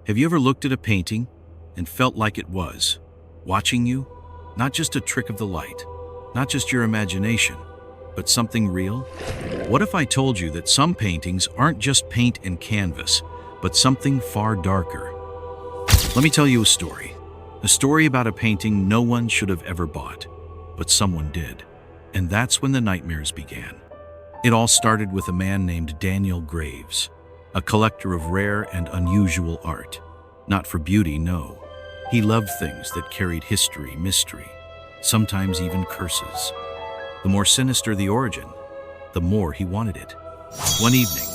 Have you ever looked at a painting and felt like it was watching you? Not just a trick of the light, not just your imagination, but something real? What if I told you that some paintings aren't just paint and canvas, but something far darker? Let me tell you a story. A story about a painting no one should have ever bought, but someone did. And that's when the nightmares began. It all started with a man named Daniel Graves, a collector of rare and unusual art. Not for beauty, no. He loved things that carried history, mystery, sometimes even curses. The more sinister the origin, the more he wanted it. One evening,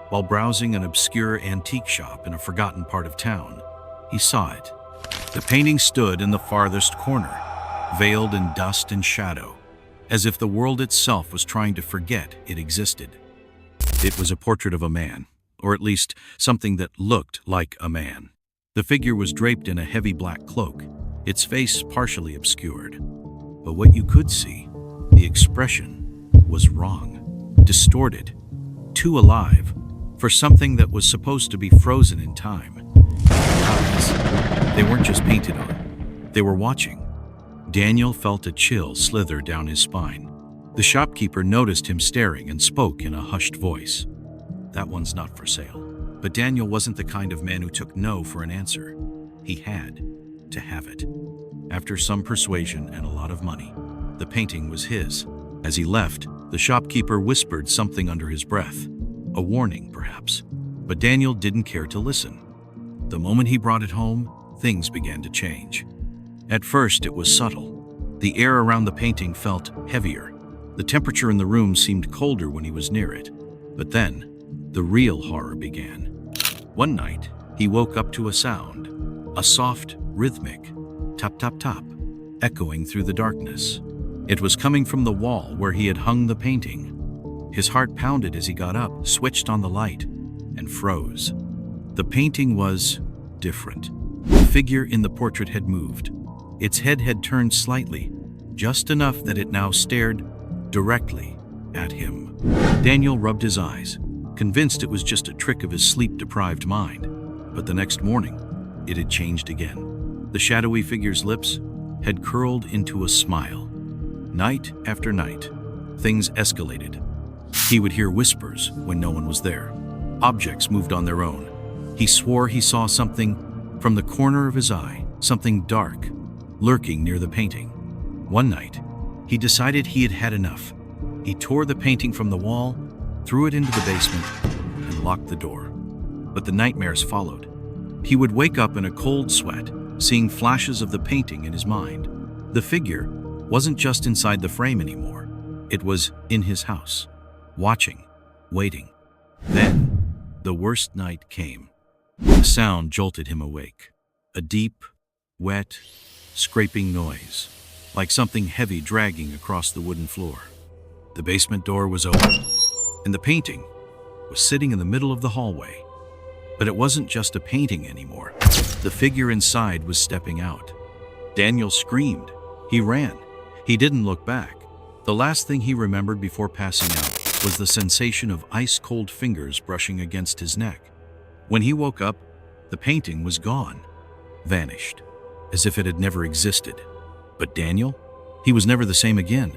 while browsing an obscure antique shop in a forgotten part of town, he saw it. The painting stood in the farthest corner, veiled in dust and shadow, as if the world itself was trying to forget it existed. It was a portrait of a man, or at least something that looked like a man. The figure was draped in a heavy black cloak, its face partially obscured. But what you could see, the expression, was wrong, distorted, too alive, for something that was supposed to be frozen in time. Eyes, they weren't just painted on, they were watching. Daniel felt a chill slither down his spine. The shopkeeper noticed him staring and spoke in a hushed voice. "That one's not for sale." But Daniel wasn't the kind of man who took no for an answer. He had to have it. After some persuasion and a lot of money, the painting was his. As he left, the shopkeeper whispered something under his breath. A warning, perhaps. But Daniel didn't care to listen. The moment he brought it home, things began to change. At first, it was subtle. The air around the painting felt heavier. The temperature in the room seemed colder when he was near it. But then, the real horror began. One night, he woke up to a sound, a soft, rhythmic tap tap tap, echoing through the darkness. It was coming from the wall where he had hung the painting. His heart pounded as he got up, switched on the light, and froze. The painting was different. The figure in the portrait had moved. Its head had turned slightly, just enough that it now stared directly at him. Daniel rubbed his eyes, convinced it was just a trick of his sleep-deprived mind. But the next morning, it had changed again. The shadowy figure's lips had curled into a smile. Night after night, things escalated. He would hear whispers when no one was there. Objects moved on their own. He swore he saw something from the corner of his eye, something dark, lurking near the painting. One night, he decided he had had enough. He tore the painting from the wall, threw it into the basement, and locked the door. But the nightmares followed. He would wake up in a cold sweat, seeing flashes of the painting in his mind. The figure wasn't just inside the frame anymore. It was in his house, watching, waiting. Then, the worst night came. A sound jolted him awake. A deep, wet, scraping noise, like something heavy dragging across the wooden floor. The basement door was open, and the painting was sitting in the middle of the hallway. But it wasn't just a painting anymore. The figure inside was stepping out. Daniel screamed. He ran. He didn't look back. The last thing he remembered before passing out was the sensation of ice-cold fingers brushing against his neck. When he woke up, the painting was gone, vanished, as if it had never existed. But Daniel? He was never the same again.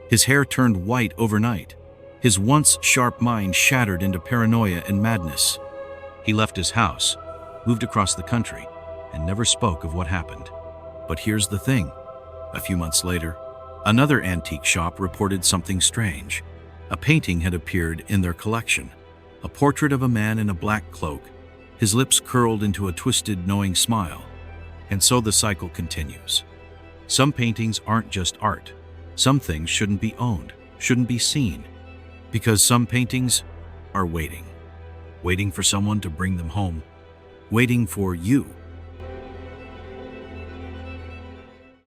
His hair turned white overnight. His once sharp mind shattered into paranoia and madness. He left his house, moved across the country, and never spoke of what happened. But here's the thing. A few months later, another antique shop reported something strange. A painting had appeared in their collection. A portrait of a man in a black cloak, his lips curled into a twisted, knowing smile. And so the cycle continues. Some paintings aren't just art. Some things shouldn't be owned, shouldn't be seen. Because some paintings are waiting for someone to bring them home, waiting for you